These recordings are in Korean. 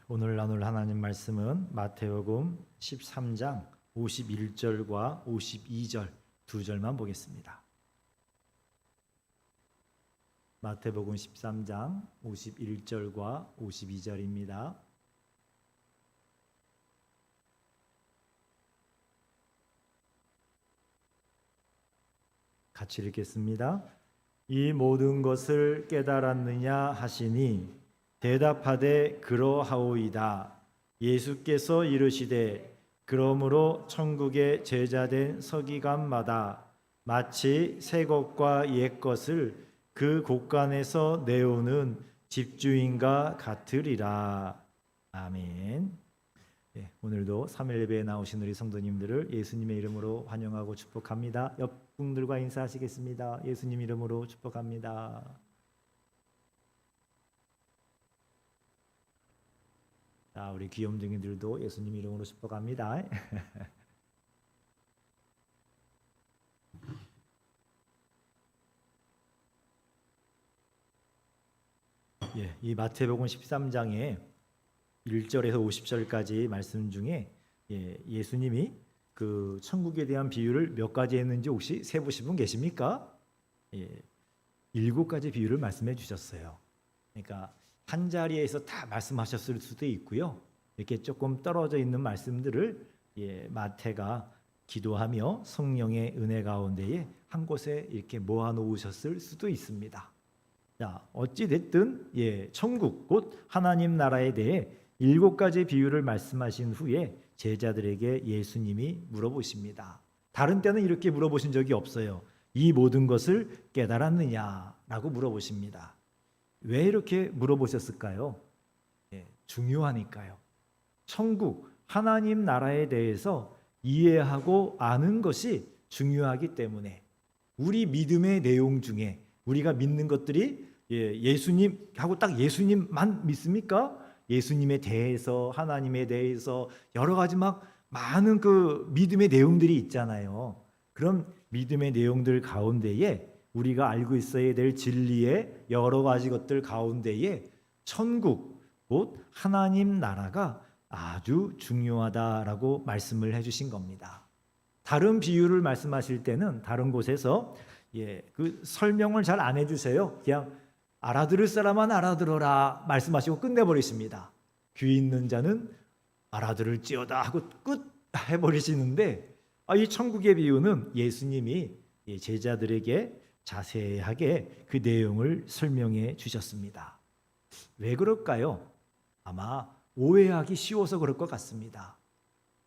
오늘 나눌 하나님 말씀은 마태복음 13장 51절과 52절 두 절만 보겠습니다. 마태복음 13장 51절과 52절입니다. 같이 읽겠습니다. 이 모든 것을 깨달았느냐 하시니 대답하되 그러하오이다. 예수께서 이르시되 그러므로 천국의 제자된 서기관마다 마치 새 것과 옛 것을 그 곳간에서 내오는 집주인과 같으리라. 아멘. 오늘도 3일 예배에 나오신 우리 성도님들을 예수님의 이름으로 환영하고 축복합니다. 옆분들과 인사하시겠습니다. 예수님 이름으로 축복합니다. 자, 우리 귀염둥이들도 예수님 이름으로 축복합니다. 이 마태복음 13장에 1절에서 50절까지 말씀 중에 예수님이 그 천국에 대한 비유를 몇 가지 했는지 혹시 세보신 분 계십니까? 7가지 비유를 말씀해 주셨어요. 그러니까 한 자리에서 다 말씀하셨을 수도 있고요. 이렇게 조금 떨어져 있는 말씀들을 마태가 기도하며 성령의 은혜 가운데에 한 곳에 이렇게 모아놓으셨을 수도 있습니다. 자, 어찌 됐든 천국 곧 하나님 나라에 대해 7가지 비유를 말씀하신 후에 제자들에게 예수님이 물어보십니다. 다른 때는 이렇게 물어보신 적이 없어요. 이 모든 것을 깨달았느냐라고 물어보십니다. 왜 이렇게 물어보셨을까요? 중요하니까요. 천국, 하나님 나라에 대해서 이해하고 아는 것이 중요하기 때문에 우리 믿음의 내용 중에 우리가 믿는 것들이 예수님하고 딱 예수님만 믿습니까? 예수님에 대해서, 하나님에 대해서 여러 가지 막 많은 그 믿음의 내용들이 있잖아요. 그런 믿음의 내용들 가운데에 우리가 알고 있어야 될 진리의 여러 가지 것들 가운데에 천국, 곧 하나님 나라가 아주 중요하다라고 말씀을 해주신 겁니다. 다른 비유를 말씀하실 때는 다른 곳에서 그 설명을 잘 안 해주세요. 그냥 알아들을 사람만 알아들어라 말씀하시고 끝내버리십니다. 귀 있는 자는 알아들을지어다 하고 끝 해버리시는데, 이 천국의 비유는 예수님이 제자들에게 자세하게 그 내용을 설명해 주셨습니다. 왜 그럴까요? 아마 오해하기 쉬워서 그럴 것 같습니다.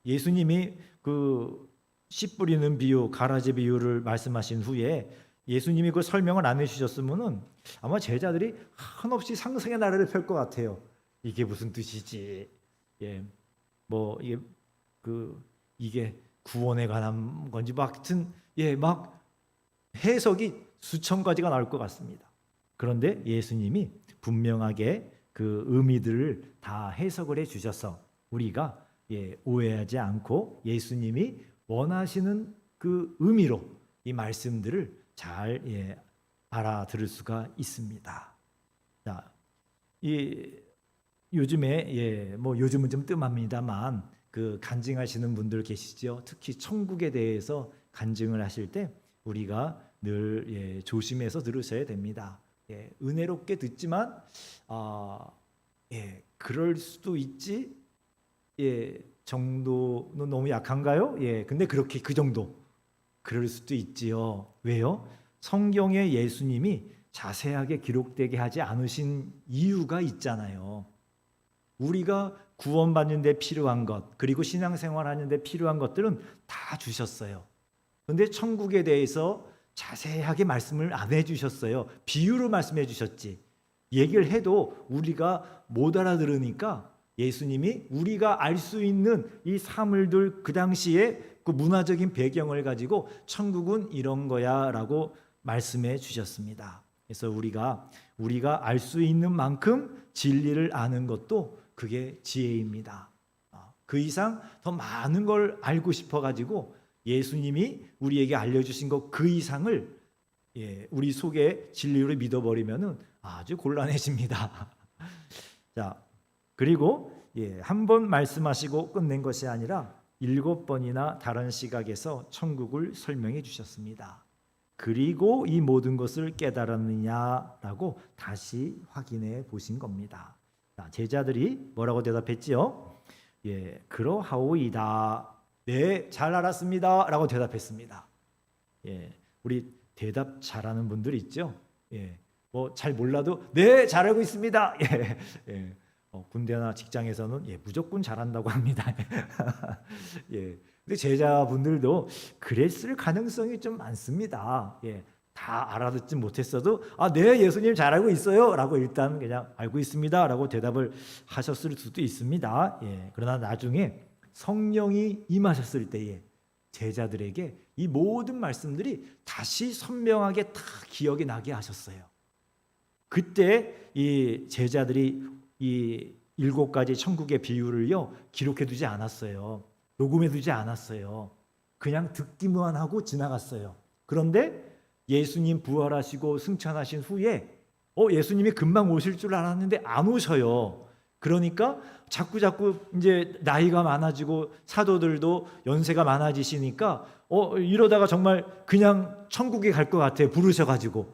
예수님이 그 씨 뿌리는 비유, 가라지 비유를 말씀하신 후에 예수님이 그 설명을 안 해주셨으면은 아마 제자들이 한없이 상상의 나래를 펼 것 같아요. 이게 무슨 뜻이지? 이게 구원에 관한 건지 막 해석이 수천 가지가 나올 것 같습니다. 그런데 예수님이 분명하게 그 의미들을 다 해석을 해주셔서 우리가 오해하지 않고 예수님이 원하시는 그 의미로 이 말씀들을 잘 알아들을 수가 있습니다. 자, 요즘에 요즘은 좀 뜸합니다만 그 간증하시는 분들 계시죠. 특히 천국에 대해서 간증을 하실 때 우리가 늘 조심해서 들으셔야 됩니다. 은혜롭게 듣지만 그럴 수도 있지. 정도는 너무 약한가요? 근데 그렇게 그 정도 그럴 수도 있지요. 왜요? 성경에 예수님이 자세하게 기록되게 하지 않으신 이유가 있잖아요. 우리가 구원받는 데 필요한 것, 그리고 신앙생활하는 데 필요한 것들은 다 주셨어요. 그런데 천국에 대해서 자세하게 말씀을 안 해주셨어요. 비유로 말씀해 주셨지. 얘기를 해도 우리가 못 알아들으니까 예수님이 우리가 알 수 있는 이 사물들, 그 당시에 그 문화적인 배경을 가지고 천국은 이런 거야 라고 말씀해 주셨습니다. 그래서 우리가 알 수 있는 만큼 진리를 아는 것도 그게 지혜입니다. 그 이상 더 많은 걸 알고 싶어 가지고 예수님이 우리에게 알려주신 것 그 이상을 우리 속에 진리로 믿어버리면 아주 곤란해집니다. 자, 그리고 한 번 말씀하시고 끝낸 것이 아니라 7번이나 다른 시각에서 천국을 설명해 주셨습니다. 그리고 이 모든 것을 깨달았느냐라고 다시 확인해 보신 겁니다. 제자들이 뭐라고 대답했지요? 그러하오이다. 네, 잘 알았습니다. 라고 대답했습니다. 우리 대답 잘하는 분들 있죠? 뭐 잘 몰라도 네, 잘 알고 있습니다. 군대나 직장에서는 무조건 잘한다고 합니다. 근데 제자분들도 그랬을 가능성이 좀 많습니다. 다 알아듣지 못했어도 네, 예수님 잘 알고 있어요 라고 일단 그냥 알고 있습니다 라고 대답을 하셨을 수도 있습니다. 그러나 나중에 성령이 임하셨을 때에 제자들에게 이 모든 말씀들이 다시 선명하게 다 기억이 나게 하셨어요. 그때 이 제자들이 이 7가지 천국의 비유를요 기록해 두지 않았어요. 녹음해 두지 않았어요. 그냥 듣기만 하고 지나갔어요. 그런데 예수님 부활하시고 승천하신 후에 예수님이 금방 오실 줄 알았는데 안 오셔요. 그러니까 자꾸 이제 나이가 많아지고 사도들도 연세가 많아지시니까 이러다가 정말 그냥 천국에 갈 것 같아요. 부르셔가지고.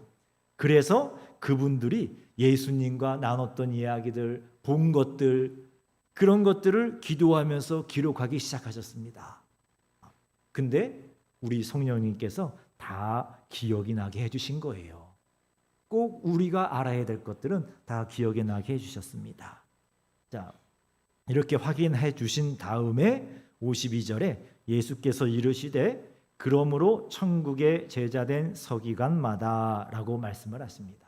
그래서 그분들이 예수님과 나눴던 이야기들, 본 것들, 그런 것들을 기도하면서 기록하기 시작하셨습니다. 근데 우리 성령님께서 다 기억이 나게 해주신 거예요. 꼭 우리가 알아야 될 것들은 다 기억이 나게 해주셨습니다. 자, 이렇게 확인해 주신 다음에 52절에 예수께서 이르시되 그러므로 천국의 제자된 서기관마다 라고 말씀을 하십니다.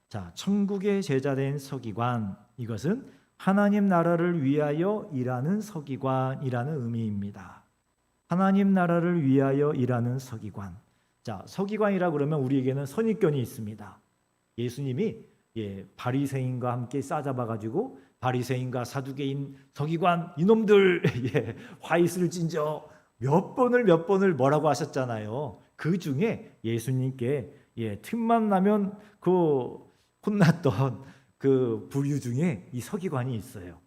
자, 천국의 제자된 서기관, 이것은 하나님 나라를 위하여 일하는 서기관이라는 의미입니다. 하나님 나라를 위하여 일하는 서기관. 자, 서기관이라 그러면 우리에게는 선입견이 있습니다. 예수님이 바리새인과 함께 싸잡아가지고 바리새인과 사두개인 서기관 이놈들 화이슬 찐저 몇 번을 뭐라고 하셨잖아요. 그 중에 예수님께 틈만 나면 그 혼났던 그 부류 중에 이 서기관이 있어요.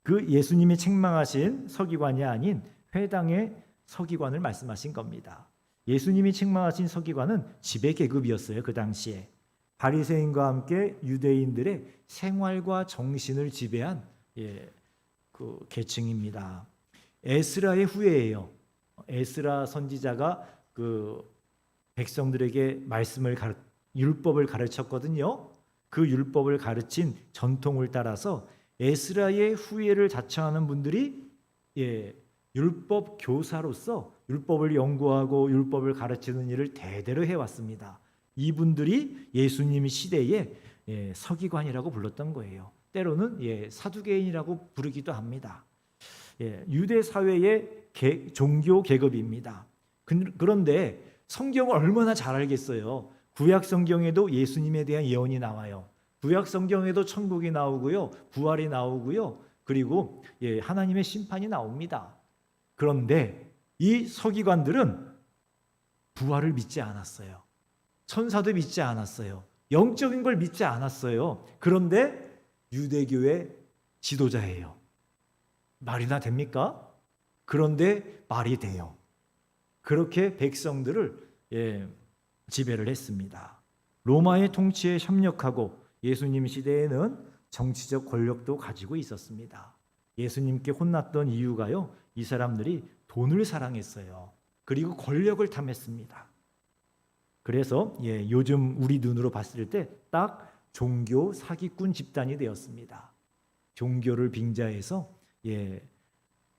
그 예수님이 책망하신 서기관이 아닌 회당의 서기관을 말씀하신 겁니다. 예수님이 책망하신 서기관은 지배 계급이었어요. 그 당시에 바리새인과 함께 유대인들의 생활과 정신을 지배한 그 계층입니다. 에스라의 후예예요. 에스라 선지자가 그 백성들에게 율법을 가르쳤거든요. 그 율법을 가르친 전통을 따라서 에스라의 후예를 자처하는 분들이 율법 교사로서 율법을 연구하고 율법을 가르치는 일을 대대로 해왔습니다. 이분들이 예수님 시대에 서기관이라고 불렀던 거예요. 때로는 사두개인이라고 부르기도 합니다. 유대 사회의 종교 계급입니다. 그런데 성경을 얼마나 잘 알겠어요. 구약 성경에도 예수님에 대한 예언이 나와요. 구약 성경에도 천국이 나오고요, 부활이 나오고요, 그리고 하나님의 심판이 나옵니다. 그런데 이 서기관들은 부활을 믿지 않았어요. 천사도 믿지 않았어요. 영적인 걸 믿지 않았어요. 그런데 유대교의 지도자예요. 말이나 됩니까? 그런데 말이 돼요. 그렇게 백성들을 지배를 했습니다. 로마의 통치에 협력하고 예수님 시대에는 정치적 권력도 가지고 있었습니다. 예수님께 혼났던 이유가요, 이 사람들이 돈을 사랑했어요. 그리고 권력을 탐했습니다. 그래서 요즘 우리 눈으로 봤을 때 딱 종교 사기꾼 집단이 되었습니다. 종교를 빙자해서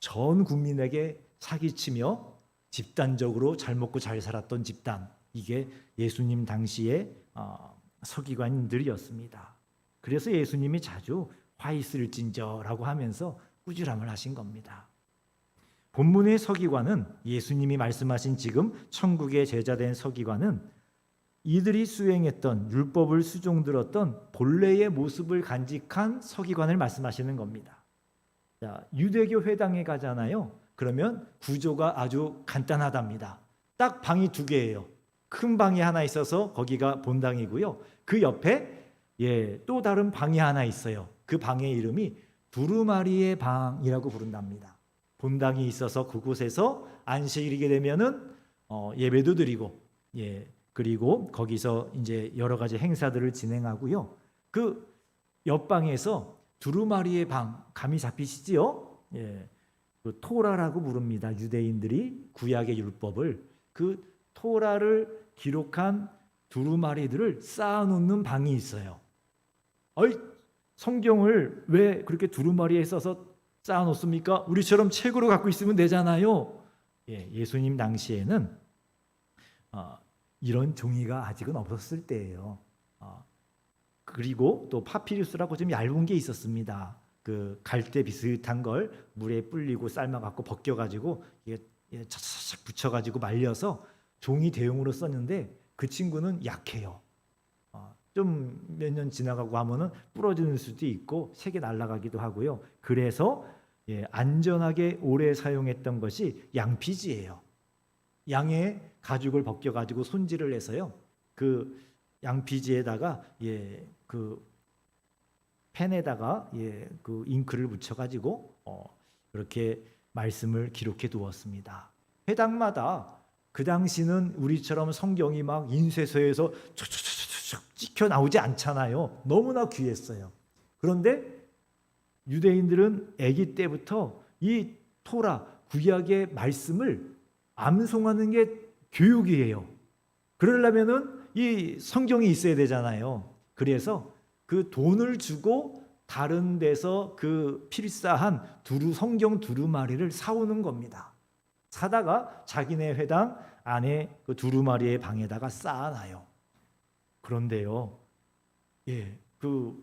전 국민에게 사기치며 집단적으로 잘 먹고 잘 살았던 집단, 이게 예수님 당시의 서기관들이었습니다. 그래서 예수님이 자주 화이슬 찐저라고 하면서 꾸지람을 하신 겁니다. 본문의 서기관은 예수님이 말씀하신 지금 천국의 제자된 서기관은 이들이 수행했던 율법을 수종들었던 본래의 모습을 간직한 서기관을 말씀하시는 겁니다. 자, 유대교 회당에 가잖아요. 그러면 구조가 아주 간단하답니다. 딱 방이 2개예요. 큰 방이 하나 있어서 거기가 본당이고요. 그 옆에 또 다른 방이 하나 있어요. 그 방의 이름이 두루마리의 방이라고 부른답니다. 본당이 있어서 그곳에서 안식일이게 되면은 예배도 드리고, 그리고 거기서 이제 여러 가지 행사들을 진행하고요. 그 옆방에서 두루마리의 방, 감이 잡히시지요? 그 토라라고 부릅니다. 유대인들이 구약의 율법을, 그 토라를 기록한 두루마리들을 쌓아놓는 방이 있어요. 성경을 왜 그렇게 두루마리에 써서 쌓아놓습니까? 우리처럼 책으로 갖고 있으면 되잖아요. 예수님 당시에는 이런 종이가 아직은 없었을 때예요. 그리고 또 파피루스라고 좀 얇은 게 있었습니다. 그 갈대 비슷한 걸 물에 불리고 삶아갖고 벗겨가지고 이게 차차차 붙여가지고 말려서 종이 대용으로 썼는데 그 친구는 약해요. 좀 몇 년 지나가고 하면은 부러지는 수도 있고 색이 날아가기도 하고요. 그래서 안전하게 오래 사용했던 것이 양피지예요. 양의 가죽을 벗겨가지고 손질을 해서요. 그 양피지에다가 그 펜에다가 그 잉크를 묻혀가지고 그렇게 말씀을 기록해 두었습니다. 회당마다 그 당시는 우리처럼 성경이 막 인쇄소에서 촉촉촉촉 찍혀 나오지 않잖아요. 너무나 귀했어요. 그런데 유대인들은 아기 때부터 이 토라 구약의 말씀을 암송하는 게 교육이에요. 그러려면은 이 성경이 있어야 되잖아요. 그래서 그 돈을 주고 다른 데서 그 필사한 성경 두루마리를 사오는 겁니다. 사다가 자기네 회당 안에 그 두루마리의 방에다가 쌓아놔요. 그런데요, 그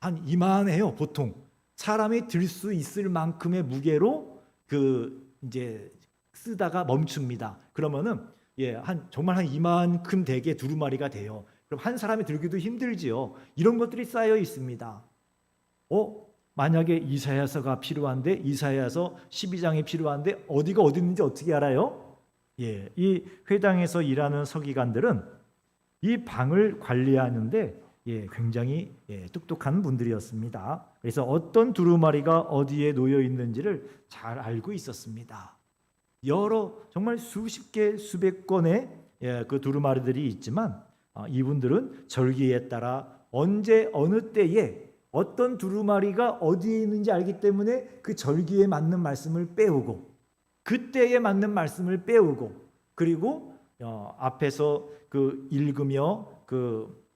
한 이만해요. 보통 사람이 들 수 있을 만큼의 무게로 그 이제 쓰다가 멈춥니다. 그러면은 정말 한 이만큼 되게 두루마리가 돼요. 그럼 한 사람이 들기도 힘들지요. 이런 것들이 쌓여 있습니다. 만약에 이사야서가 필요한데, 이사야서 12장이 필요한데 어디가 어디 있는지 어떻게 알아요? 이 회당에서 일하는 서기관들은 이 방을 관리하는데 굉장히 똑똑한 분들이었습니다. 그래서 어떤 두루마리가 어디에 놓여 있는지를 잘 알고 있었습니다. 정말 수십 개, 수백 건의 그 두루마리들이 있지만 이분들은 절기에 따라 언제 어느 때에 어떤 두루마리가 어디에 있는지 알기 때문에 그 절기에 맞는 말씀을 빼오고, 그때에 맞는 말씀을 빼오고, 그리고 앞에서 그 읽으며 그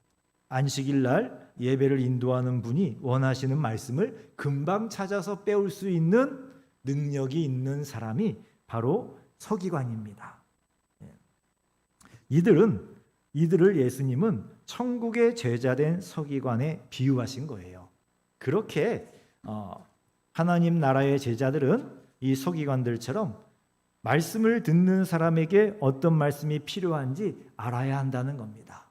안식일 날 예배를 인도하는 분이 원하시는 말씀을 금방 찾아서 빼올 수 있는 능력이 있는 사람이 바로 서기관입니다. 이들을 예수님은 천국의 제자된 서기관에 비유하신 거예요. 그렇게 하나님 나라의 제자들은 이 서기관들처럼 말씀을 듣는 사람에게 어떤 말씀이 필요한지 알아야 한다는 겁니다.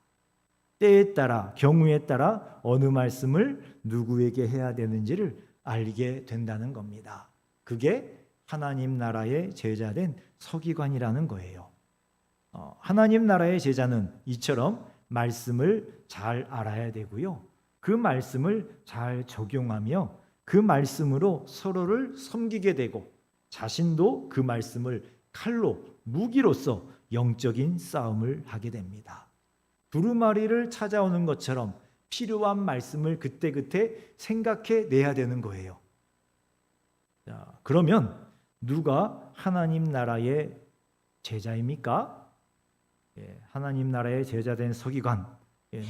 때에 따라, 경우에 따라 어느 말씀을 누구에게 해야 되는지를 알게 된다는 겁니다. 그게 하나님 나라의 제자된 서기관이라는 거예요. 하나님 나라의 제자는 이처럼 말씀을 잘 알아야 되고요. 그 말씀을 잘 적용하며 그 말씀으로 서로를 섬기게 되고, 자신도 그 말씀을 칼로, 무기로서 영적인 싸움을 하게 됩니다. 두루마리를 찾아오는 것처럼 필요한 말씀을 그때그때 생각해 내야 되는 거예요. 그러면 누가 하나님 나라의 제자입니까? 하나님 나라의 제자된 서기관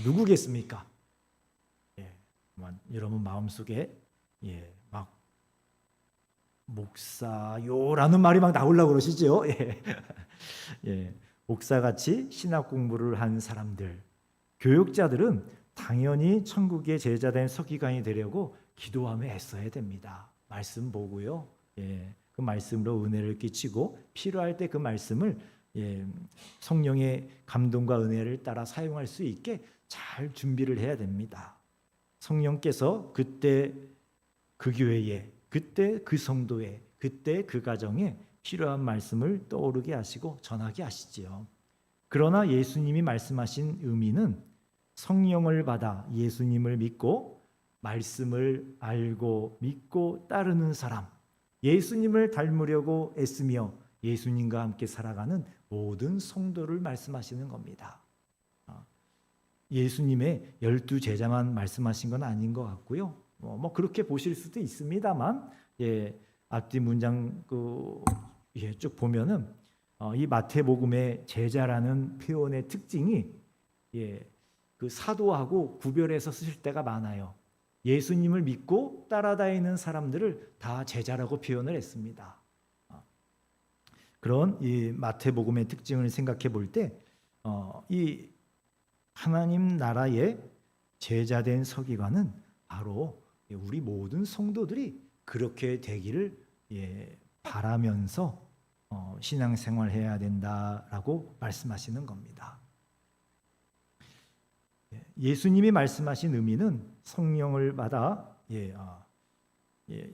누구겠습니까? 여러분 마음속에 막 목사요라는 말이 막 나오려고 그러시죠? 목사같이 신학 공부를 한 사람들, 교육자들은 당연히 천국의 제자된 서기관이 되려고 기도하며 애써야 됩니다. 말씀 보고요. 그 말씀으로 은혜를 끼치고 필요할 때 그 말씀을 성령의 감동과 은혜를 따라 사용할 수 있게 잘 준비를 해야 됩니다. 성령께서 그때 그 교회에, 그때 그 성도에, 그때 그 가정에 필요한 말씀을 떠오르게 하시고 전하게 하시지요. 그러나 예수님이 말씀하신 의미는 성령을 받아 예수님을 믿고 말씀을 알고 믿고 따르는 사람, 예수님을 닮으려고 애쓰며 예수님과 함께 살아가는 모든 성도를 말씀하시는 겁니다. 예수님의 12제자만 말씀하신 건 아닌 것 같고요. 뭐 그렇게 보실 수도 있습니다만, 앞뒤 문장 쭉 보면은 이 마태복음의 제자라는 표현의 특징이 그 사도하고 구별해서 쓰실 때가 많아요. 예수님을 믿고 따라다니는 사람들을 다 제자라고 표현을 했습니다. 그런 이 마태복음의 특징을 생각해 볼 때, 이 하나님 나라의 제자된 서기관은 바로 우리 모든 성도들이 그렇게 되기를 바라면서 신앙생활해야 된다라고 말씀하시는 겁니다. 예수님이 말씀하신 의미는 성령을 받아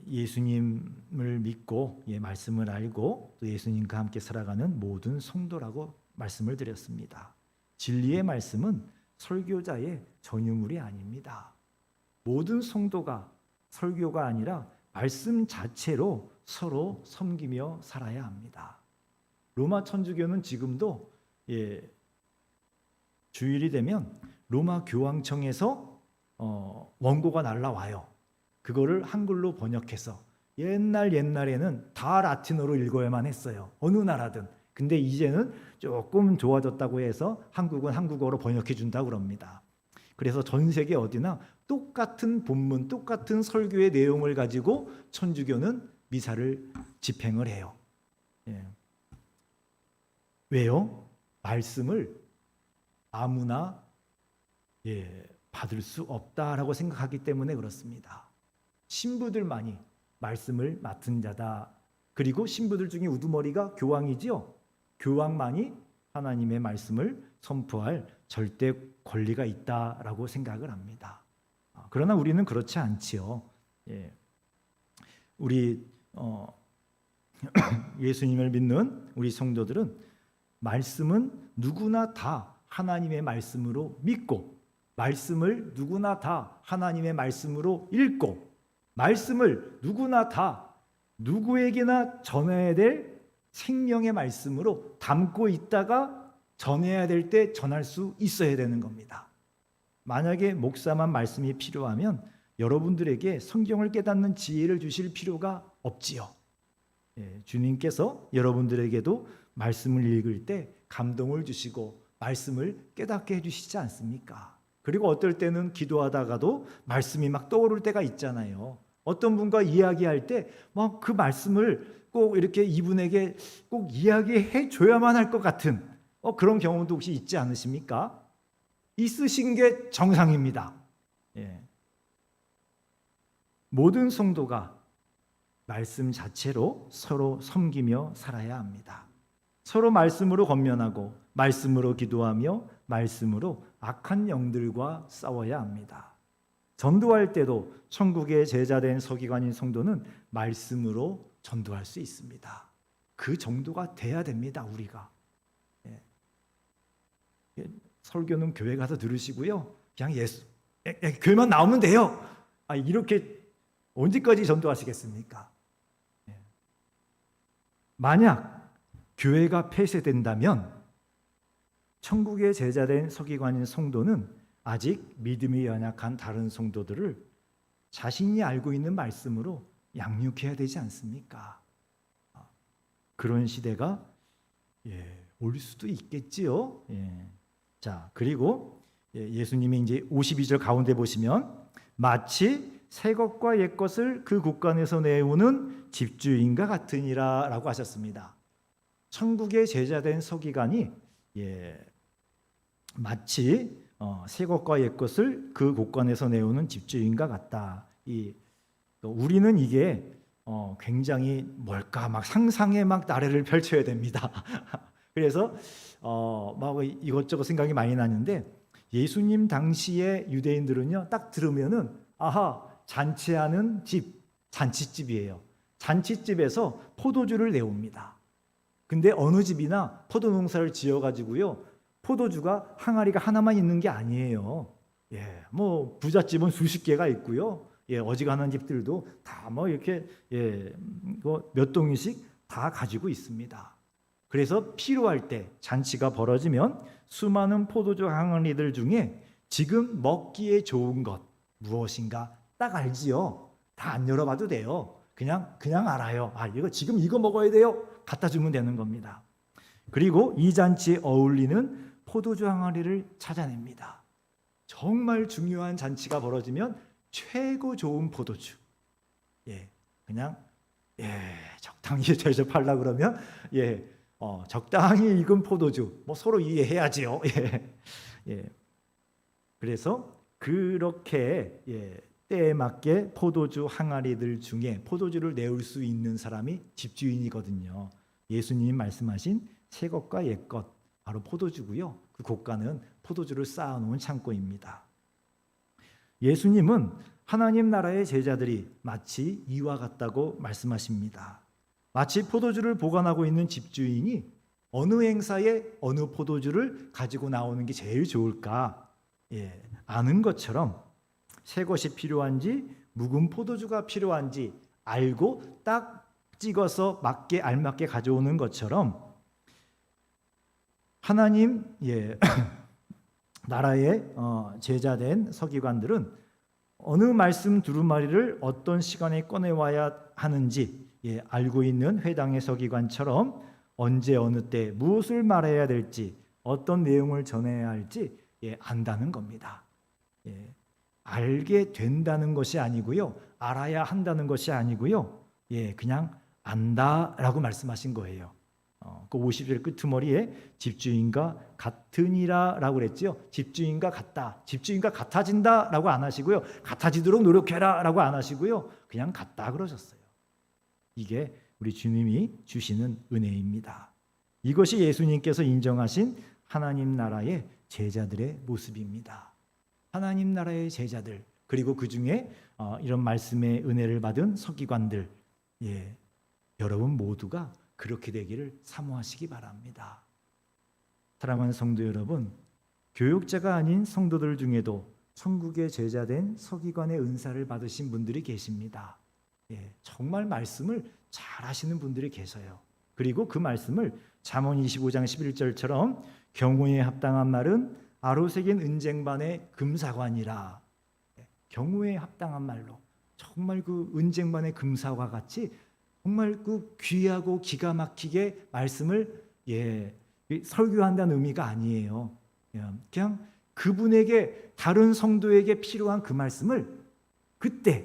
예수님을 믿고 말씀을 알고 또 예수님과 함께 살아가는 모든 성도라고 말씀을 드렸습니다. 진리의 말씀은 설교자의 전유물이 아닙니다. 모든 성도가 설교가 아니라 말씀 자체로 서로 섬기며 살아야 합니다. 로마 천주교는 지금도 주일이 되면 로마 교황청에서 원고가 날라와요. 그거를 한글로 번역해서 옛날에는 다 라틴어로 읽어야만 했어요. 어느 나라든. 근데 이제는 조금 좋아졌다고 해서 한국은 한국어로 번역해 준다고 그럽니다. 그래서 전 세계 어디나 똑같은 본문, 똑같은 설교의 내용을 가지고 천주교는 미사를 집행을 해요. 왜요? 말씀을 아무나 받을 수 없다라고 생각하기 때문에 그렇습니다. 신부들만이 말씀을 맡은 자다. 그리고 신부들 중에 우두머리가 교황이지요. 교황만이 하나님의 말씀을 선포할 절대 권리가 있다라고 생각을 합니다. 그러나 우리는 그렇지 않지요. 우리 예수님을 믿는 우리 성도들은 말씀은 누구나 다 하나님의 말씀으로 믿고, 말씀을 누구나 다 하나님의 말씀으로 읽고, 말씀을 누구나 다 누구에게나 전해야 될 생명의 말씀으로 담고 있다가 전해야 될 때 전할 수 있어야 되는 겁니다. 만약에 목사만 말씀이 필요하면 여러분들에게 성경을 깨닫는 지혜를 주실 필요가 없지요. 주님께서 여러분들에게도 말씀을 읽을 때 감동을 주시고 말씀을 깨닫게 해주시지 않습니까? 그리고 어떨 때는 기도하다가도 말씀이 막 떠오를 때가 있잖아요. 어떤 분과 이야기할 때 막 그 말씀을 꼭 이렇게 이분에게 꼭 이야기해 줘야만 할 것 같은 그런 경험도 혹시 있지 않으십니까? 있으신 게 정상입니다. 모든 성도가 말씀 자체로 서로 섬기며 살아야 합니다. 서로 말씀으로 권면하고 말씀으로 기도하며 말씀으로 악한 영들과 싸워야 합니다. 전도할 때도 천국의 제자된 서기관인 성도는 말씀으로 전도할 수 있습니다. 그 정도가 돼야 됩니다. 우리가. 설교는 교회 가서 들으시고요. 그냥 교회만 나오면 돼요. 이렇게 언제까지 전도하시겠습니까? 만약 교회가 폐쇄된다면 천국의 제자된 서기관인 성도는 아직 믿음이 연약한 다른 성도들을 자신이 알고 있는 말씀으로 양육해야 되지 않습니까? 그런 시대가 올 수도 있겠지요. 자, 그리고 예수님이 이제 52절 가운데 보시면 마치 새 것과 옛 것을 그 곳간에서 내우는 집주인과 같으니라 라고 하셨습니다. 천국의 제자된 서기관이 마치 새 것과 옛 것을 그 곳간에서 내우는 집주인과 같다. 우리는 이게 굉장히 뭘까 막 상상에 막 나래를 펼쳐야 됩니다. 그래서 막 이것저것 생각이 많이 나는데 예수님 당시의 유대인들은요 딱 들으면은 아하 잔치하는 집 잔치집이에요. 잔치집에서 포도주를 내옵니다. 근데 어느 집이나 포도 농사를 지어가지고요 포도주가 항아리가 하나만 있는 게 아니에요. 뭐 부잣집은 수십 개가 있고요. 어지간한 집들도 다 뭐 이렇게 몇 동이씩 다 가지고 있습니다. 그래서 필요할 때 잔치가 벌어지면 수많은 포도주 항아리들 중에 지금 먹기에 좋은 것 무엇인가 딱 알지요. 다 안 열어봐도 돼요. 그냥 알아요. 이거 지금 이거 먹어야 돼요. 갖다 주면 되는 겁니다. 그리고 이 잔치에 어울리는 포도주 항아리를 찾아냅니다. 정말 중요한 잔치가 벌어지면 최고 좋은 포도주. 그냥 적당히 대접하려고 그러면 적당히 익은 포도주. 뭐 서로 이해해야지요. 그래서 그렇게 때에 맞게 포도주 항아리들 중에 포도주를 내올 수 있는 사람이 집주인이거든요. 예수님이 말씀하신 새 것과 옛 것, 바로 포도주고요. 그 고가는 포도주를 쌓아놓은 창고입니다. 예수님은 하나님 나라의 제자들이 마치 이와 같다고 말씀하십니다. 마치 포도주를 보관하고 있는 집주인이 어느 행사에 어느 포도주를 가지고 나오는 게 제일 좋을까 아는 것처럼 새 것이 필요한지 묵은 포도주가 필요한지 알고 딱 찍어서 알맞게 가져오는 것처럼 하나님 나라의 제자된 서기관들은 어느 말씀 두루마리를 어떤 시간에 꺼내와야 하는지 알고 있는 회당의 서기관처럼 언제 어느 때 무엇을 말해야 될지 어떤 내용을 전해야 할지 안다는 겁니다. 알게 된다는 것이 아니고요. 알아야 한다는 것이 아니고요. 그냥 안다라고 말씀하신 거예요. 그 50절 끄트머리에 집주인과 같으니라라고 그랬죠. 집주인과 같다. 집주인과 같아진다라고 안 하시고요. 같아지도록 노력해라라고 안 하시고요. 그냥 같다 그러셨어요. 이게 우리 주님이 주시는 은혜입니다. 이것이 예수님께서 인정하신 하나님 나라의 제자들의 모습입니다. 하나님 나라의 제자들, 그리고 그 중에 이런 말씀의 은혜를 받은 서기관들, 여러분 모두가 그렇게 되기를 사모하시기 바랍니다. 사랑하는 성도 여러분, 교육자가 아닌 성도들 중에도 천국의 제자된 서기관의 은사를 받으신 분들이 계십니다. 정말 말씀을 잘 하시는 분들이 계세요. 그리고 그 말씀을 잠언 25장 11절처럼 경우에 합당한 말은 아로새긴 은쟁반의 금사관이라. 경우에 합당한 말로 정말 그 은쟁반의 금사와 같이 정말 그 귀하고 기가 막히게 말씀을 설교한다는 의미가 아니에요. 그냥 그분에게 다른 성도에게 필요한 그 말씀을 그때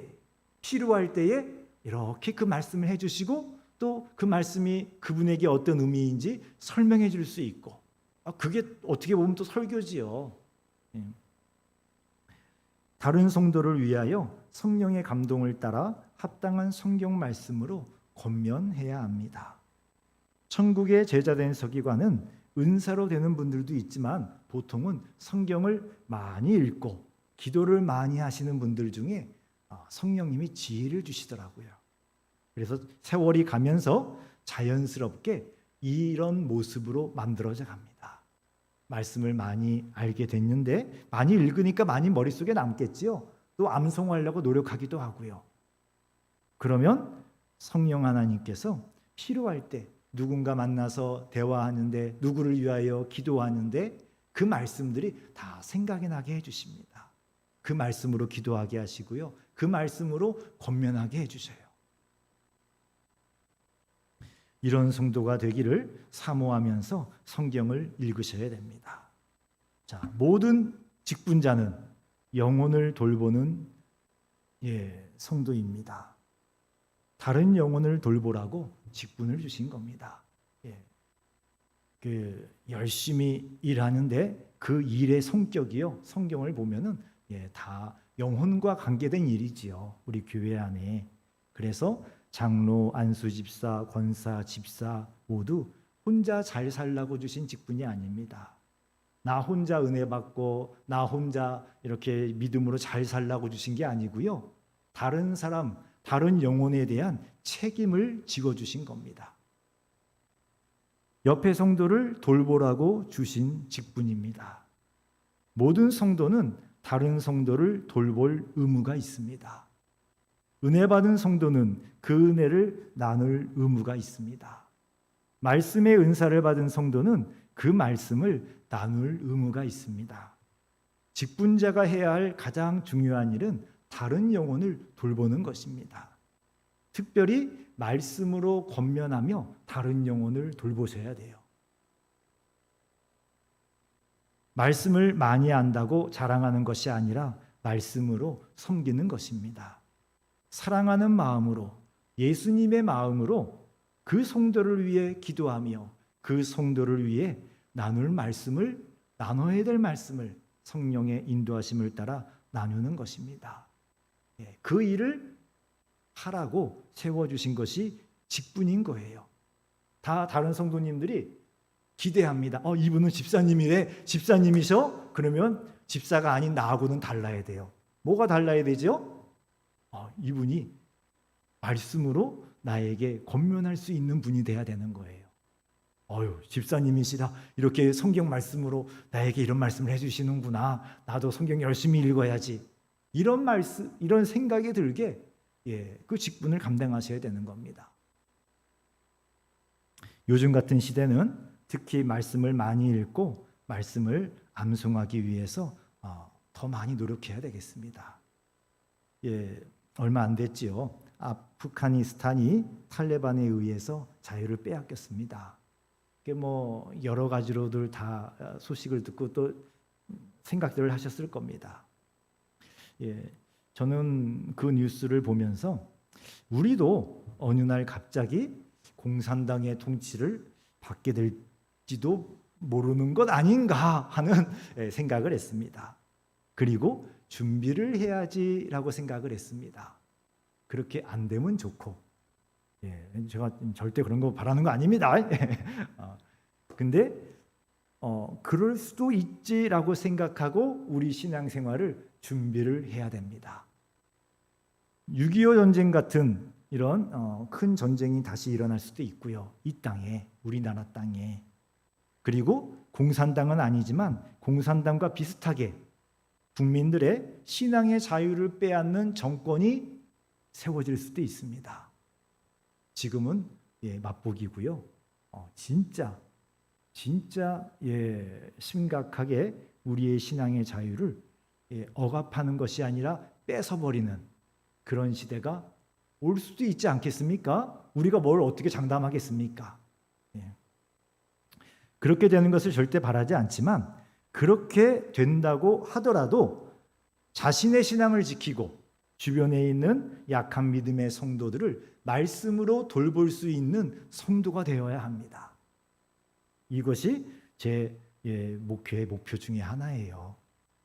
필요할 때에 이렇게 그 말씀을 해주시고 또 그 말씀이 그분에게 어떤 의미인지 설명해 줄 수 있고 그게 어떻게 보면 또 설교지요. 다른 성도를 위하여 성령의 감동을 따라 합당한 성경 말씀으로 권면해야 합니다. 천국의 제자된 서기관은 은사로 되는 분들도 있지만 보통은 성경을 많이 읽고 기도를 많이 하시는 분들 중에 성령님이 지혜를 주시더라고요. 그래서 세월이 가면서 자연스럽게 이런 모습으로 만들어져 갑니다. 말씀을 많이 알게 됐는데 많이 읽으니까 많이 머릿속에 남겠지요. 또 암송하려고 노력하기도 하고요. 그러면 성령 하나님께서 필요할 때 누군가 만나서 대화하는데 누구를 위하여 기도하는데 그 말씀들이 다 생각이 나게 해주십니다. 그 말씀으로 기도하게 하시고요. 그 말씀으로 권면하게 해주셔요. 이런 성도가 되기를 사모하면서 성경을 읽으셔야 됩니다. 자, 모든 직분자는 영혼을 돌보는 성도입니다. 다른 영혼을 돌보라고 직분을 주신 겁니다. 열심히 일하는데 그 일의 성격이요. 성경을 보면은 다 영혼과 관계된 일이지요. 우리 교회 안에. 그래서 장로, 안수집사, 권사, 집사 모두 혼자 잘 살라고 주신 직분이 아닙니다. 나 혼자 은혜 받고 나 혼자 이렇게 믿음으로 잘 살라고 주신 게 아니고요. 다른 사람, 다른 영혼에 대한 책임을 지어주신 겁니다. 옆에 성도를 돌보라고 주신 직분입니다. 모든 성도는 다른 성도를 돌볼 의무가 있습니다. 은혜 받은 성도는 그 은혜를 나눌 의무가 있습니다. 말씀의 은사를 받은 성도는 그 말씀을 나눌 의무가 있습니다. 직분자가 해야 할 가장 중요한 일은 다른 영혼을 돌보는 것입니다. 특별히 말씀으로 권면하며 다른 영혼을 돌보셔야 돼요. 말씀을 많이 안다고 자랑하는 것이 아니라 말씀으로 섬기는 것입니다. 사랑하는 마음으로, 예수님의 마음으로 그 성도를 위해 기도하며 그 성도를 위해 나눠야 될 말씀을 성령의 인도하심을 따라 나누는 것입니다. 그 일을 하라고 세워주신 것이 직분인 거예요. 다 다른 성도님들이 기대합니다. 이분은 집사님이래. 집사님이셔? 그러면 집사가 아닌 나하고는 달라야 돼요. 뭐가 달라야 되죠? 이분이 말씀으로 나에게 권면할 수 있는 분이 돼야 되는 거예요. 집사님이시다. 이렇게 성경 말씀으로 나에게 이런 말씀을 해주시는구나. 나도 성경 열심히 읽어야지. 이런 생각이 들게 그 직분을 감당하셔야 되는 겁니다. 요즘 같은 시대는 특히 말씀을 많이 읽고 말씀을 암송하기 위해서 더 많이 노력해야 되겠습니다. 얼마 안 됐지요. 아프가니스탄이 탈레반에 의해서 자유를 빼앗겼습니다. 여러 가지로들 다 소식을 듣고 또 생각들을 하셨을 겁니다. 저는 그 뉴스를 보면서 우리도 어느 날 갑자기 공산당의 통치를 받게 될지도 모르는 것 아닌가 하는 생각을 했습니다. 그리고 준비를 해야지라고 생각을 했습니다. 그렇게 안 되면 좋고, 제가 절대 그런 거 바라는 거 아닙니다. 근데 그럴 수도 있지라고 생각하고 우리 신앙생활을 준비를 해야 됩니다. 6.25 전쟁 같은 이런 큰 전쟁이 다시 일어날 수도 있고요. 이 땅에, 우리나라 땅에. 그리고 공산당은 아니지만 공산당과 비슷하게 국민들의 신앙의 자유를 빼앗는 정권이 세워질 수도 있습니다. 지금은 맛보기고요. 진짜 심각하게 우리의 신앙의 자유를 억압하는 것이 아니라 뺏어버리는 그런 시대가 올 수도 있지 않겠습니까? 우리가 뭘 어떻게 장담하겠습니까? 그렇게 되는 것을 절대 바라지 않지만 그렇게 된다고 하더라도 자신의 신앙을 지키고 주변에 있는 약한 믿음의 성도들을 말씀으로 돌볼 수 있는 성도가 되어야 합니다. 이것이 제 목회의 목표 중에 하나예요.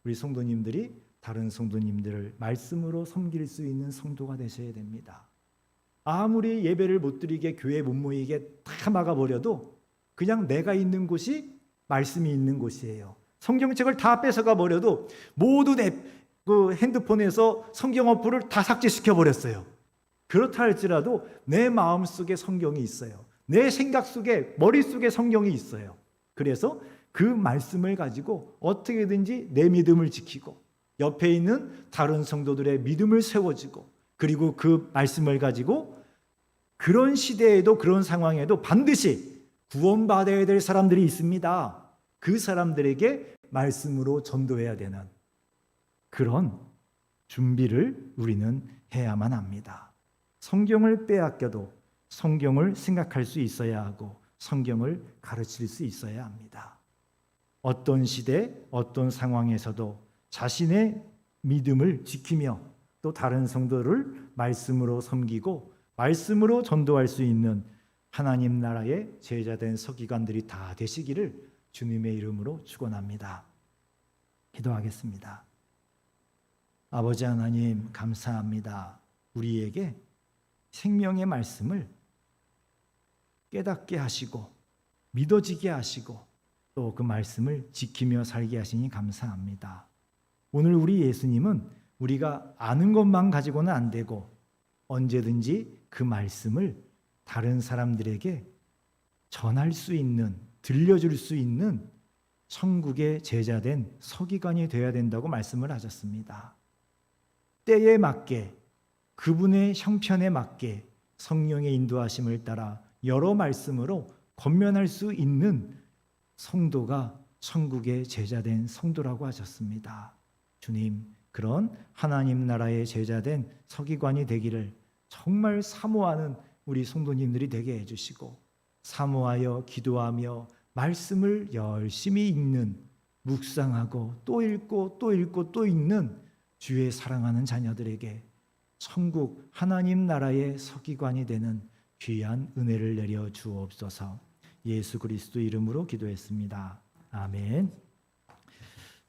우리 성도님들이 다른 성도님들을 말씀으로 섬길 수 있는 성도가 되셔야 됩니다. 아무리 예배를 못 드리게 교회 못 모이게 다 막아버려도 그냥 내가 있는 곳이 말씀이 있는 곳이에요. 성경책을 다 뺏어가 버려도 모두 내 핸드폰에서 성경 어플을 다 삭제시켜 버렸어요. 그렇다 할지라도 내 마음속에 성경이 있어요. 내 생각 속에, 머릿속에 성경이 있어요. 그래서 그 말씀을 가지고 어떻게든지 내 믿음을 지키고 옆에 있는 다른 성도들의 믿음을 세워주고 그리고 그 말씀을 가지고 그런 시대에도 그런 상황에도 반드시 구원받아야 될 사람들이 있습니다. 그 사람들에게 말씀으로 전도해야 되는 그런 준비를 우리는 해야만 합니다. 성경을 빼앗겨도 성경을 생각할 수 있어야 하고 성경을 가르칠 수 있어야 합니다. 어떤 시대, 어떤 상황에서도 자신의 믿음을 지키며 또 다른 성도를 말씀으로 섬기고 말씀으로 전도할 수 있는 하나님 나라의 제자된 서기관들이 다 되시기를 주님의 이름으로 축원합니다. 기도하겠습니다. 아버지 하나님 감사합니다. 우리에게 생명의 말씀을 깨닫게 하시고 믿어지게 하시고 또 그 말씀을 지키며 살게 하시니 감사합니다. 오늘 우리 예수님은 우리가 아는 것만 가지고는 안 되고 언제든지 그 말씀을 다른 사람들에게 전할 수 있는, 들려줄 수 있는 천국의 제자된 서기관이 되어야 된다고 말씀을 하셨습니다. 때에 맞게 그분의 형편에 맞게 성령의 인도하심을 따라 여러 말씀으로 권면할 수 있는 성도가 천국의 제자된 성도라고 하셨습니다. 주님, 그런 하나님 나라의 제자된 서기관이 되기를 정말 사모하는 우리 성도님들이 되게 해주시고, 사모하여 기도하며 말씀을 열심히 읽는, 묵상하고 또 읽고 또 읽고 또 읽는 주의 사랑하는 자녀들에게 천국 하나님 나라의 서기관이 되는 귀한 은혜를 내려 주옵소서. 예수 그리스도 이름으로 기도했습니다. 아멘.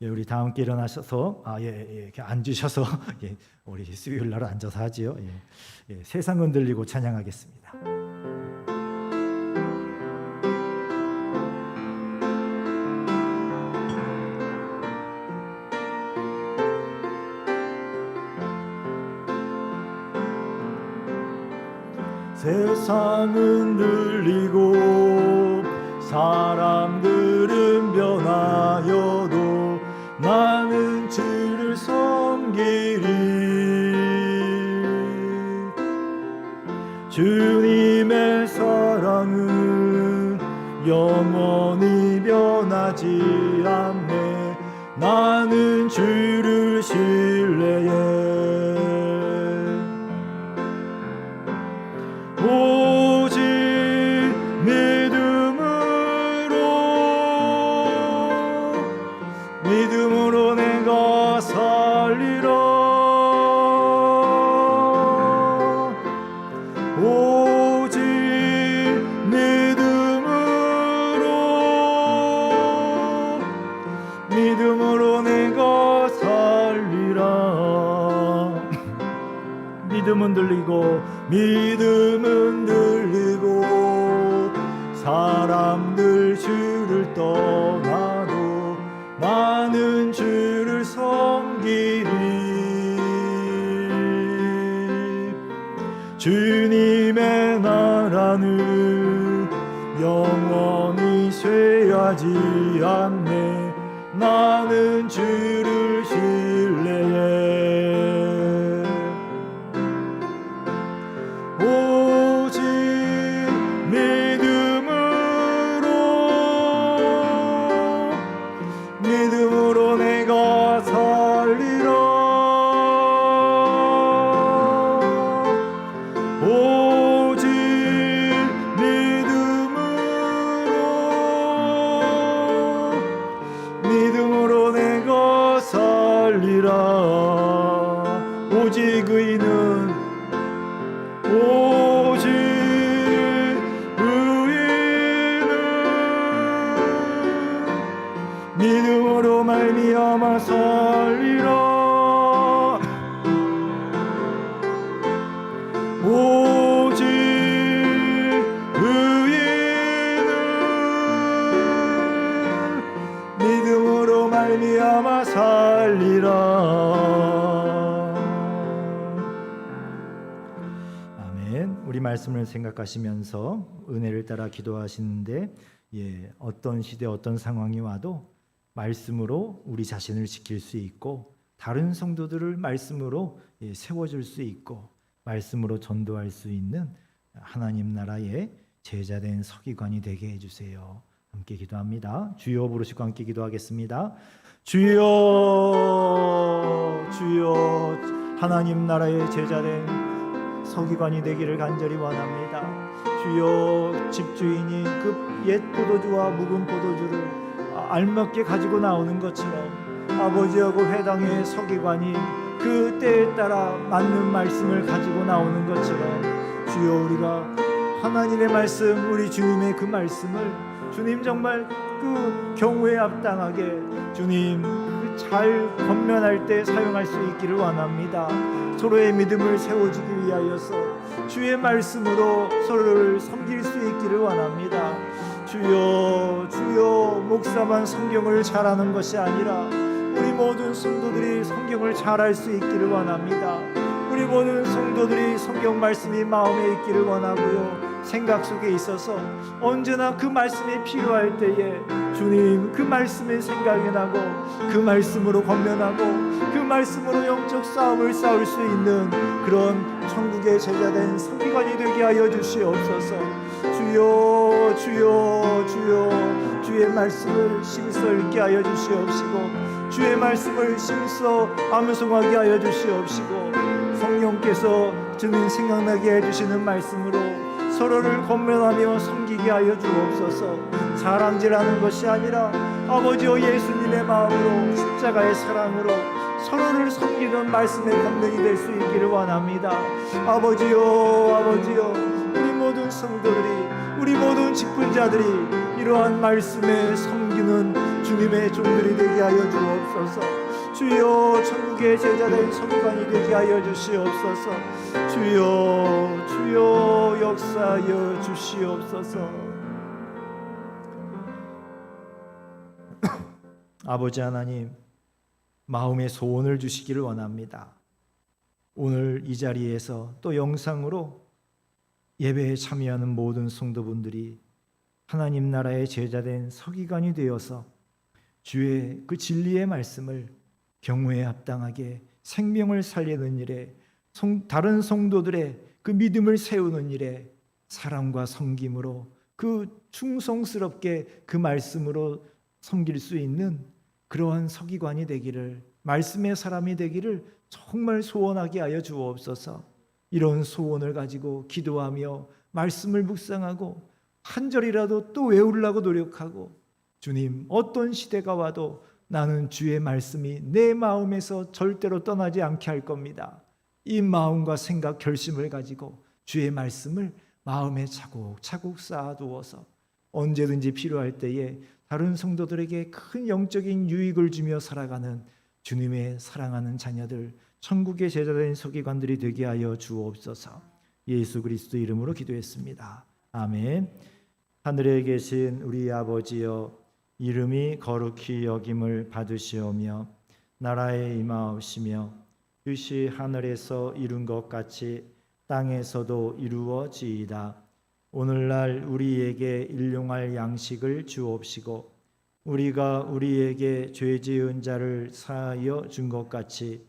예, 우리 다 함께 일어나셔서 이렇게 앉으셔서 우리 수요일 날 앉아서 하지요. 세상 흔들리고 찬양하겠습니다. 세상은 흔들리고 사람들은 변하여도 나는 주를 섬기리. 주님의 사랑은 영원히 변하지 않네. 나는 주를 신뢰해. 오직 믿음으로 내가 살리라. 오직 믿음으로 내가 살리라. 믿음은 들리고 사람들 주를 떠나도 나는 주를 섬기리. 주님의 나라는 영원히 쇠하지 않네. 나는 주를 신뢰해. 오직 믿음으로 내가 살리라. 오직 믿음으로 내가 살리라. 오직 의인은 믿음으로 말미암아 살리라. 오직 의인은 믿음으로 말미암아 살리라. 아멘. 우리 말씀을 생각하시면서 은혜를 따라 기도하시는데, 어떤 시대 어떤 상황이 와도 말씀으로 우리 자신을 지킬 수 있고, 다른 성도들을 말씀으로 세워줄 수 있고, 말씀으로 전도할 수 있는 하나님 나라의 제자된 서기관이 되게 해주세요. 함께 기도합니다. 주여 부르시고 함께 기도하겠습니다. 주여, 주여, 하나님 나라의 제자된 서기관이 되기를 간절히 원합니다. 주여, 집주인이 그 옛 포도주와 묵은 포도주를 알맞게 가지고 나오는 것처럼 아버지하고 회당의 서기관이 그 때에 따라 맞는 말씀을 가지고 나오는 것처럼, 주여, 우리가 하나님의 말씀, 우리 주님의 그 말씀을 주님 정말 그 경우에 합당하게 주님 잘 권면할 때 사용할 수 있기를 원합니다. 서로의 믿음을 세워주기 위하여서 주의 말씀으로 서로를 섬길 수 있기를 원합니다. 주여, 주여, 목사만 성경을 잘하는 것이 아니라 우리 모든 성도들이 성경을 잘할 수 있기를 원합니다. 우리 우리 모든 성도들이 성경 말씀이 마음에 있기를 원하고요, 생각 속에 있어서 언제나 그 말씀이 필요할 때에 주님 그 말씀이 생각이 나고 그 말씀으로 권면하고 그 말씀으로 영적 싸움을 싸울 수 있는 그런 천국의 제자된 서기관이 되게 하여 주시옵소서. 주여 주여 주여, 주의 말씀을 심써 읽게 하여 주시옵시고 주의 말씀을 심써 암송하게 하여 주시옵시고 성령께서 주님 생각나게 해주시는 말씀으로 서로를 권면하며 섬기게 하여 주옵소서. 자랑질하는 것이 아니라 아버지여 예수님의 마음으로 십자가의 사랑으로 서로를 섬기는 말씀의 권면이 될 수 있기를 원합니다. 아버지여 아버지여, 우리 모든 성도들이, 우리 모든 직분자들이 이러한 말씀에 섬기는 주님의 종들이 되게 하여 주옵소서. 주여 천국의 제자된 서기관이 되게 하여 주시옵소서. 주여 주여 역사하여 주시옵소서. 아버지 하나님, 마음의 소원을 주시기를 원합니다. 오늘 이 자리에서 또 영상으로 예배에 참여하는 모든 성도분들이 하나님 나라의 제자된 서기관이 되어서 주의 그 진리의 말씀을 경우에 합당하게 생명을 살리는 일에, 다른 성도들의 그 믿음을 세우는 일에 사랑과 섬김으로 그 충성스럽게 그 말씀으로 섬길 수 있는 그러한 서기관이 되기를, 말씀의 사람이 되기를 정말 소원하게 하여 주옵소서. 이런 소원을 가지고 기도하며 말씀을 묵상하고 한 절이라도 또 외우려고 노력하고, 주님 어떤 시대가 와도 나는 주의 말씀이 내 마음에서 절대로 떠나지 않게 할 겁니다. 이 마음과 생각 결심을 가지고 주의 말씀을 마음에 차곡차곡 쌓아두어서 언제든지 필요할 때에 다른 성도들에게 큰 영적인 유익을 주며 살아가는 주님의 사랑하는 자녀들, 천국의 제자된 서기관들이 되게 하여 주옵소서. 예수 그리스도 이름으로 기도했습니다. 아멘. 하늘에 계신 우리 아버지여, 이름이 거룩히 여김을 받으시오며 나라에 임하옵시며 뜻이 하늘에서 이룬 것 같이 땅에서도 이루어지이다. 오늘날 우리에게 일용할 양식을 주옵시고 우리가 우리에게 죄 지은 자를 사하여 준 것 같이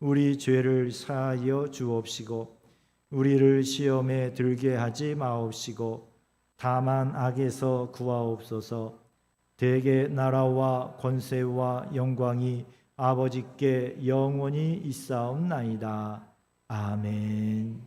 우리 죄를 사하여 주옵시고 우리를 시험에 들게 하지 마옵시고 다만 악에서 구하옵소서. 대개 나라와 권세와 영광이 아버지께 영원히 있사옵나이다. 아멘.